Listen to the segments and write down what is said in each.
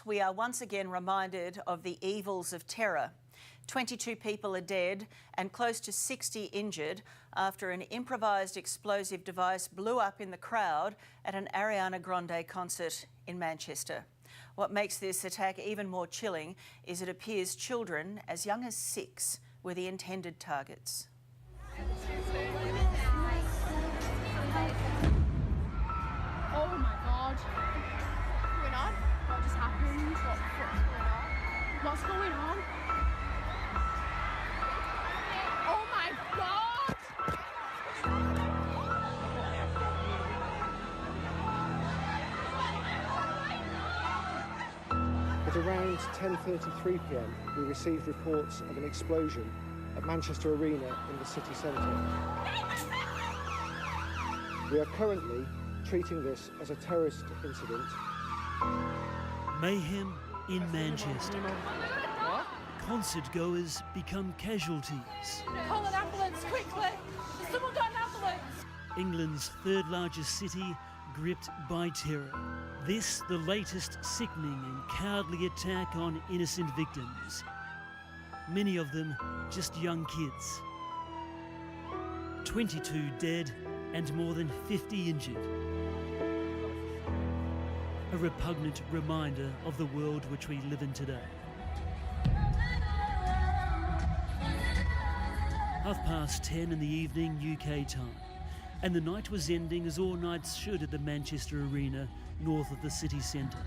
We are once again reminded of the evils of terror. 22 people are dead and close to 60 injured after an improvised explosive device blew up in the crowd at an Ariana Grande concert in Manchester. What makes this attack even more chilling is it appears children as young as 6 were the intended targets. Oh my God. What's going on? What just happened? What's going on? Oh my God! At around 10:33 p.m, we received reports of an explosion at Manchester Arena in the city centre. We are currently treating this as a terrorist incident. Mayhem in Manchester. Concert goers become casualties. Call an ambulance quickly! Has someone got an ambulance? England's third largest city gripped by terror. This, the latest sickening and cowardly attack on innocent victims. Many of them just young kids. 22 dead and more than 50 injured. A repugnant reminder of the world which we live in today. 10:30 in the evening UK time, and the night was ending as all nights should at the Manchester Arena north of the city centre,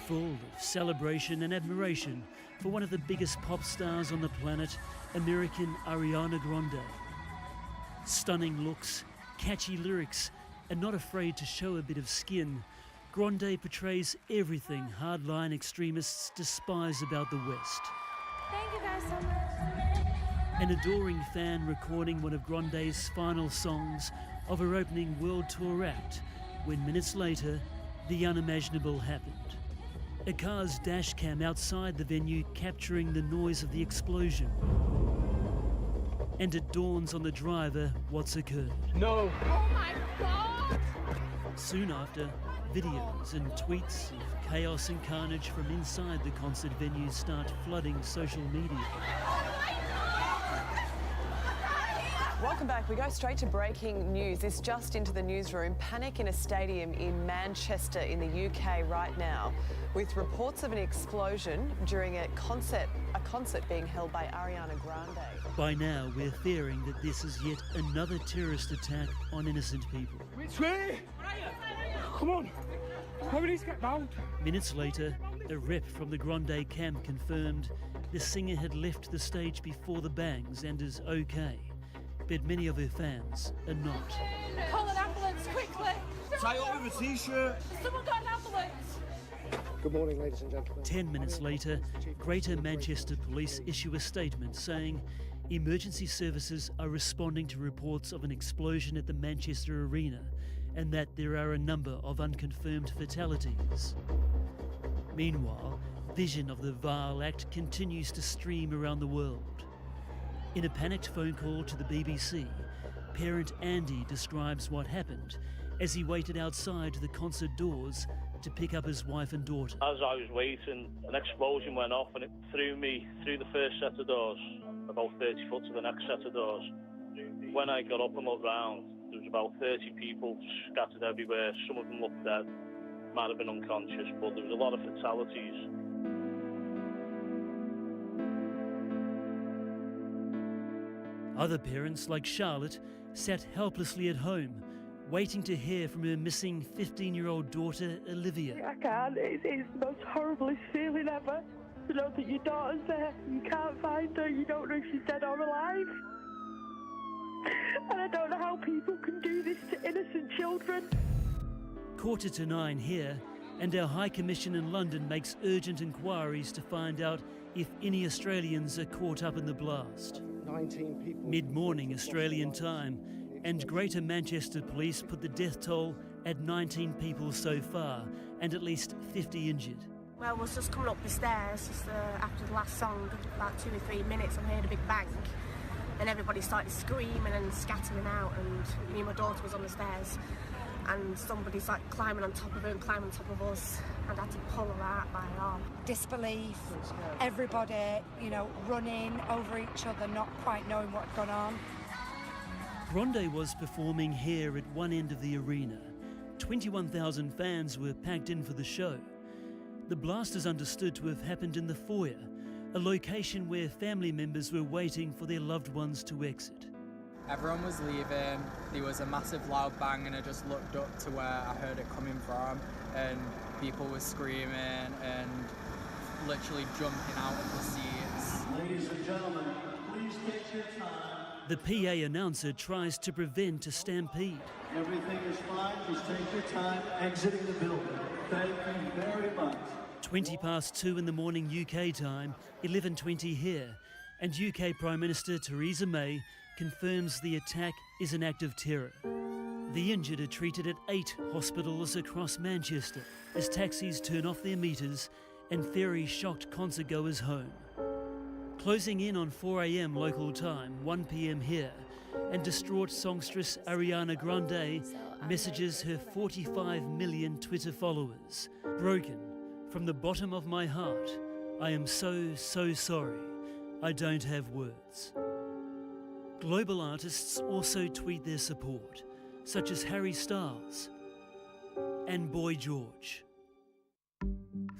full of celebration and admiration for one of the biggest pop stars on the planet, American Ariana Grande. Stunning looks, catchy lyrics, and not afraid to show a bit of skin, Grande portrays everything hardline extremists despise about the West. Thank you guys so much. An adoring fan recording one of Grande's final songs of her opening world tour act, when minutes later, the unimaginable happened. A car's dash cam outside the venue capturing the noise of the explosion. And it dawns on the driver what's occurred. No! Oh my God! Soon after, videos and tweets of chaos and carnage from inside the concert venue start flooding social media. Welcome back. We go straight to breaking news. This just into the newsroom. Panic in a stadium in Manchester in the UK right now, with reports of an explosion during a concert being held by Ariana Grande. By now, we're fearing that this is yet another terrorist attack on innocent people. Which way? Come on! Nobody's get bound. Minutes later, a rep from the Grande camp confirmed the singer had left the stage before the bangs and is okay. But many of her fans are not. Call an ambulance quickly! Tie up with a t-shirt. Has someone got an ambulance? Good morning, ladies and gentlemen. 10 minutes later, Greater Manchester Police issue a statement saying emergency services are responding to reports of an explosion at the Manchester Arena and that there are a number of unconfirmed fatalities. Meanwhile, vision of the vile act continues to stream around the world. In a panicked phone call to the BBC, parent Andy describes what happened as he waited outside the concert doors to pick up his wife and daughter. As I was waiting, an explosion went off and it threw me through the first set of doors, about 30 foot to the next set of doors. When I got up and looked round, there was about 30 people scattered everywhere. Some of them looked dead, might have been unconscious, but there was a lot of fatalities. Other parents, like Charlotte, sat helplessly at home, waiting to hear from her missing 15-year-old daughter, Olivia. I can't. It's the most horriblest feeling ever to know that your daughter's there. You can't find her. You don't know if she's dead or alive. And I don't know how people can do this to innocent children. 9:15 here, and our High Commission in London makes urgent inquiries to find out if any Australians are caught up in the blast. 19 people. Mid-morning Australian time, and Greater Manchester Police put the death toll at 19 people so far, and at least 50 injured. Well, I was just coming up the stairs just, after the last song, about 2 or 3 minutes, I heard a big bang, and everybody started screaming and scattering out, and me and my daughter was on the stairs, and somebody's like climbing on top of her and climbing on top of us, and I had to pull her out by her arm. Disbelief, everybody, running over each other, not quite knowing what had gone on. Grande was performing here at one end of the arena. 21,000 fans were packed in for the show. The blast is understood to have happened in the foyer, a location where family members were waiting for their loved ones to exit. Everyone was leaving, there was a massive loud bang, and I just looked up to where I heard it coming from, and people were screaming and literally jumping out of the seats. Ladies and gentlemen, please take your time. The PA announcer tries to prevent a stampede. Everything is fine, just take your time exiting the building. Thank you very much. 2:20 in the morning UK time, 11:20 here, and UK Prime Minister Theresa May confirms the attack is an act of terror. The injured are treated at 8 hospitals across Manchester as taxis turn off their meters and ferry shocked concertgoers home. Closing in on 4 a.m. local time, 1 p.m. here, and distraught songstress Ariana Grande messages her 45 million Twitter followers. Broken, from the bottom of my heart, I am so sorry. I don't have words. Global artists also tweet their support, such as Harry Styles and Boy George.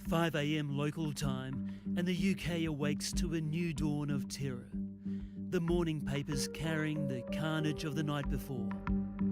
5 a.m. local time, and the UK awakes to a new dawn of terror. The morning papers carrying the carnage of the night before.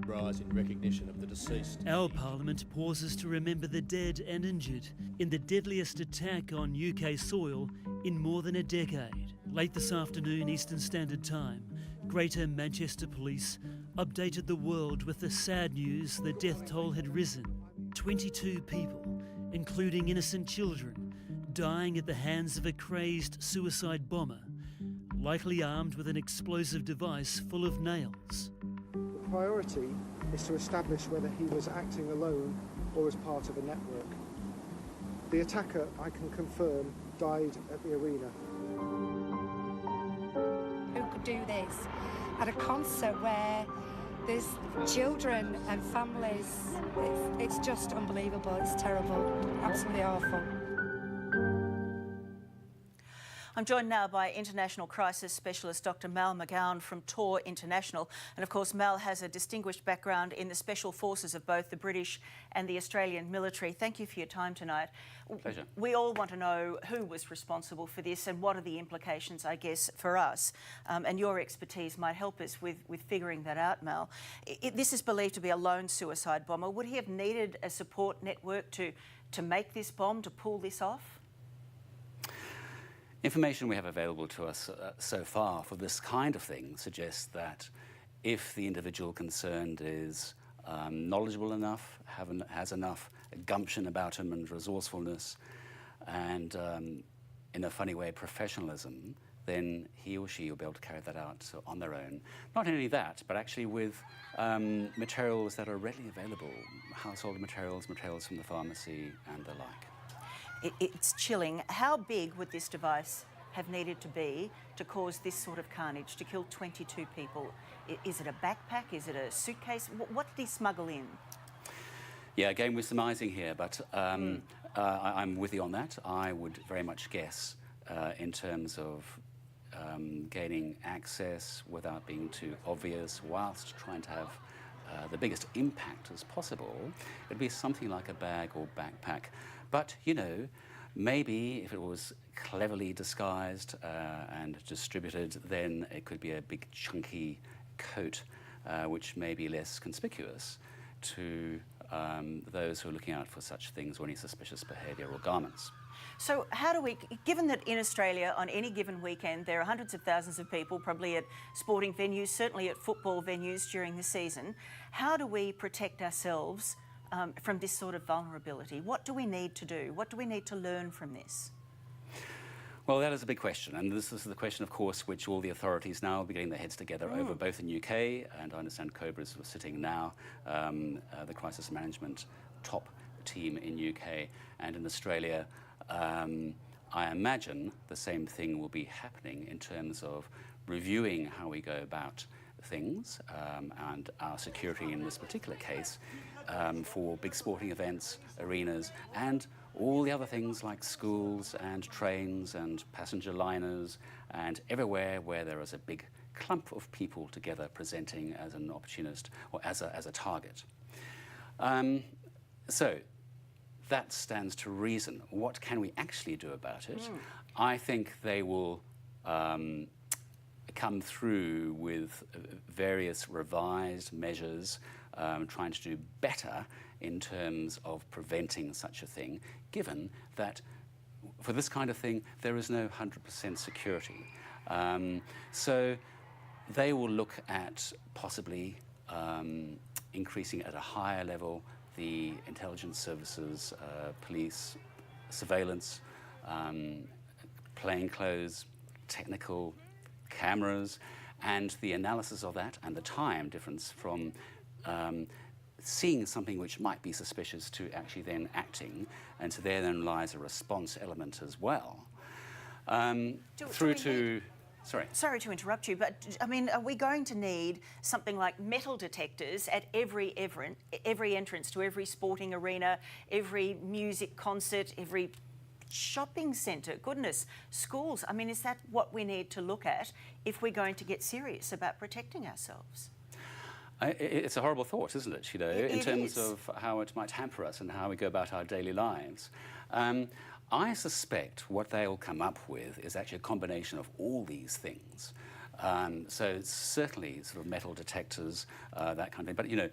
Rise in recognition of the deceased. Our parliament pauses to remember the dead and injured in the deadliest attack on UK soil in more than a decade. Late this afternoon, Eastern Standard Time, Greater Manchester Police updated the world with the sad news the death toll had risen. 22 people, including innocent children, dying at the hands of a crazed suicide bomber, likely armed with an explosive device full of nails. The priority is to establish whether he was acting alone or as part of a network. The attacker, I can confirm, died at the arena. Who could do this at a concert where there's children and families? It's just unbelievable. It's terrible. Absolutely awful. I'm joined now by International Crisis Specialist Dr Mal McGowan from Tor International. And of course, Mal has a distinguished background in the special forces of both the British and the Australian military. Thank you for your time tonight. Pleasure. We all want to know who was responsible for this and what are the implications, I guess, for us. And your expertise might help us with figuring that out, Mal. This is believed to be a lone suicide bomber. Would he have needed a support network to make this bomb, to pull this off? Information we have available to us so far for this kind of thing suggests that if the individual concerned is knowledgeable enough, has enough gumption about him and resourcefulness, and in a funny way professionalism, then he or she will be able to carry that out on their own. Not only that, but actually with materials that are readily available, household materials from the pharmacy and the like. It's chilling. How big would this device have needed to be to cause this sort of carnage, to kill 22 people? Is it a backpack? Is it a suitcase? What did he smuggle in? Yeah, again, we're surmising here, but I'm with you on that. I would very much guess in terms of gaining access without being too obvious, whilst trying to have the biggest impact as possible, it'd be something like a bag or backpack. But, you know, maybe if it was cleverly disguised and distributed, then it could be a big chunky coat, which may be less conspicuous to those who are looking out for such things or any suspicious behaviour or garments. So how do we, given that in Australia on any given weekend there are hundreds of thousands of people probably at sporting venues, certainly at football venues during the season, how do we protect ourselves from this sort of vulnerability? What do we need to do? What do we need to learn from this? Well, that is a big question, and this is the question, of course, which all the authorities now will be getting their heads together over, both in UK, and I understand COBRA is sitting now, the crisis management top team in UK, and in Australia. I imagine the same thing will be happening in terms of reviewing how we go about things and our security in this particular case for big sporting events, arenas, and all the other things like schools and trains and passenger liners and everywhere where there is a big clump of people together presenting as an opportunist or as a target. So that stands to reason. What can we actually do about it? I think they will come through with various revised measures trying to do better in terms of preventing such a thing, given that for this kind of thing there is no 100% security. So they will look at possibly increasing at a higher level the intelligence services, police, surveillance, plainclothes, technical cameras, and the analysis of that and the time difference from seeing something which might be suspicious to actually then acting, and so there then lies a response element as well. Sorry to interrupt you, but I mean, are we going to need something like metal detectors at every entrance to every sporting arena, every music concert, every shopping centre? Goodness, schools. I mean, is that what we need to look at if we're going to get serious about protecting ourselves? It's a horrible thought, isn't it, you know, in terms of how it might hamper us and how we go about our daily lives. I suspect what they'll come up with is actually a combination of all these things. So it's certainly sort of metal detectors, that kind of thing. But, you know,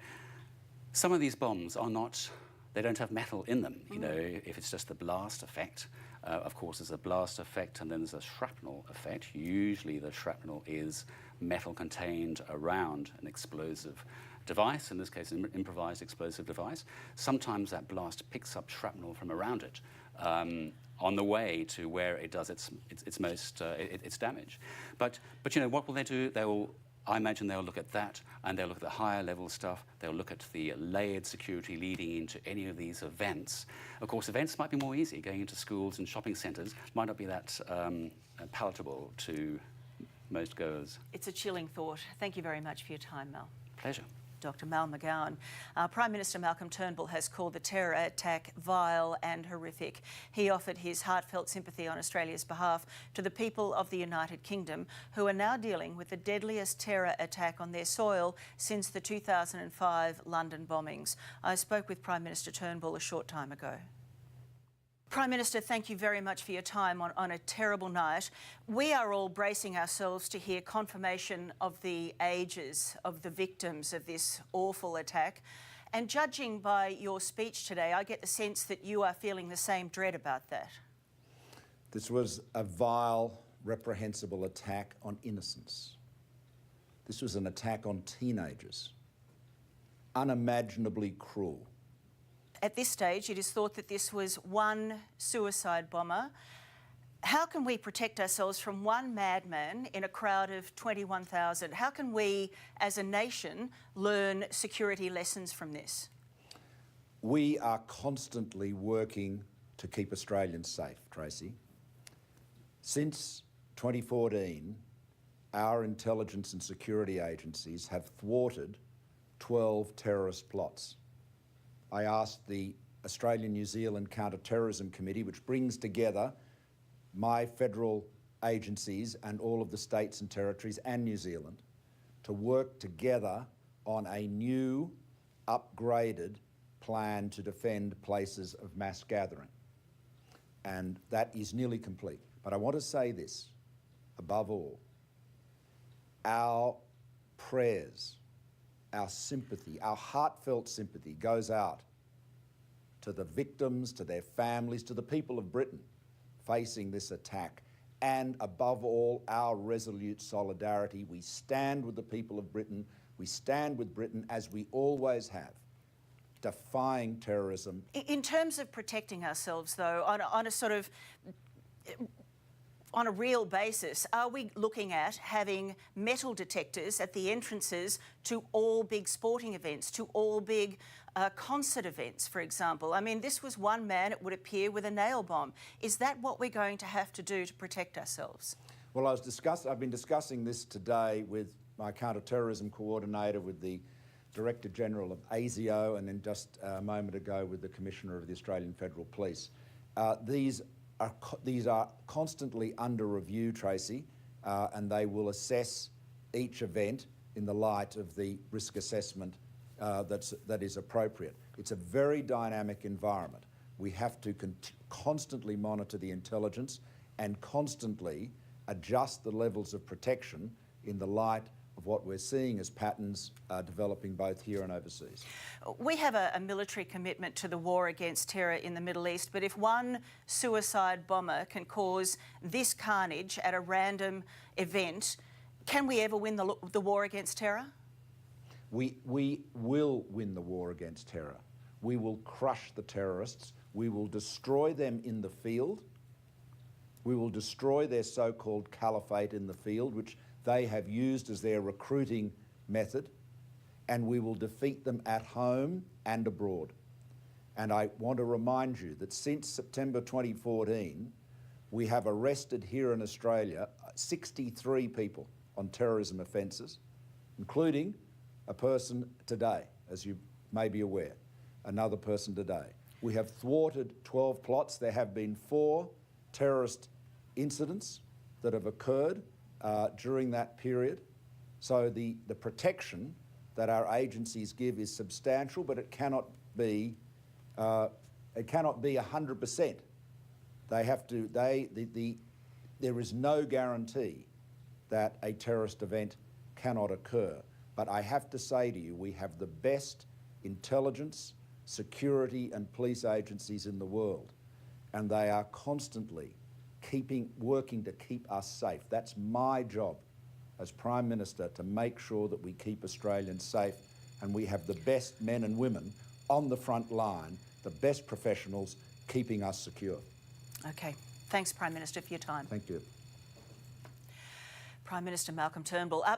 some of these bombs are not, they don't have metal in them. You know, if it's just the blast effect, of course there's a blast effect and then there's a shrapnel effect. Usually the shrapnel is metal contained around an explosive device, in this case an improvised explosive device. Sometimes that blast picks up shrapnel from around it on the way to where it does its damage. But you know, what will they do? I imagine they'll look at that, and they'll look at the higher level stuff. They'll look at the layered security leading into any of these events. Of course, events might be more easy. Going into schools and shopping centres might not be that palatable to most goers. It's a chilling thought. Thank you very much for your time, Mal. Pleasure. Dr. Mal McGowan. Prime Minister Malcolm Turnbull has called the terror attack vile and horrific. He offered his heartfelt sympathy on Australia's behalf to the people of the United Kingdom, who are now dealing with the deadliest terror attack on their soil since the 2005 London bombings. I spoke with Prime Minister Turnbull a short time ago. Prime Minister, thank you very much for your time on a terrible night. We are all bracing ourselves to hear confirmation of the ages of the victims of this awful attack. And judging by your speech today, I get the sense that you are feeling the same dread about that. This was a vile, reprehensible attack on innocence. This was an attack on teenagers. Unimaginably cruel. At this stage, it is thought that this was one suicide bomber. How can we protect ourselves from one madman in a crowd of 21,000? How can we, as a nation, learn security lessons from this? We are constantly working to keep Australians safe, Tracy. Since 2014, our intelligence and security agencies have thwarted 12 terrorist plots. I asked the Australian-New Zealand Counter-Terrorism Committee, which brings together my federal agencies and all of the states and territories and New Zealand, to work together on a new, upgraded plan to defend places of mass gathering. And that is nearly complete. But I want to say this, above all, our prayers, our sympathy, our heartfelt sympathy goes out to the victims, to their families, to the people of Britain facing this attack, and above all, our resolute solidarity. We stand with the people of Britain. We stand with Britain as we always have, defying terrorism. In terms of protecting ourselves, though, on a real basis, are we looking at having metal detectors at the entrances to all big sporting events, to all big concert events, for example? I mean, this was one man, it would appear, with a nail bomb. Is that what we're going to have to do to protect ourselves? Well, I've been discussing this today with my counter-terrorism coordinator, with the Director General of ACA, and then just a moment ago with the Commissioner of the Australian Federal Police. these are constantly under review, Tracy, and they will assess each event in the light of the risk assessment that is appropriate. It's a very dynamic environment. We have to constantly monitor the intelligence and constantly adjust the levels of protection in the light of what we're seeing as patterns developing both here and overseas. We have a military commitment to the war against terror in the Middle East, but if one suicide bomber can cause this carnage at a random event, can we ever win the war against terror? We will win the war against terror. We will crush the terrorists. We will destroy them in the field. We will destroy their so-called caliphate in the field, which they have used as their recruiting method, and we will defeat them at home and abroad. And I want to remind you that since September 2014, we have arrested here in Australia 63 people on terrorism offences, including a person today, as you may be aware, another person today. We have thwarted 12 plots. There have been 4 terrorist incidents that have occurred during that period. So the protection that our agencies give is substantial, but it cannot be 100%. They have to. There is no guarantee that a terrorist event cannot occur. But I have to say to you, we have the best intelligence, security and police agencies in the world, and they are constantly working to keep us safe. That's my job as Prime Minister, to make sure that we keep Australians safe, and we have the best men and women on the front line, the best professionals keeping us secure. Okay. Thanks, Prime Minister, for your time. Thank you. Prime Minister Malcolm Turnbull up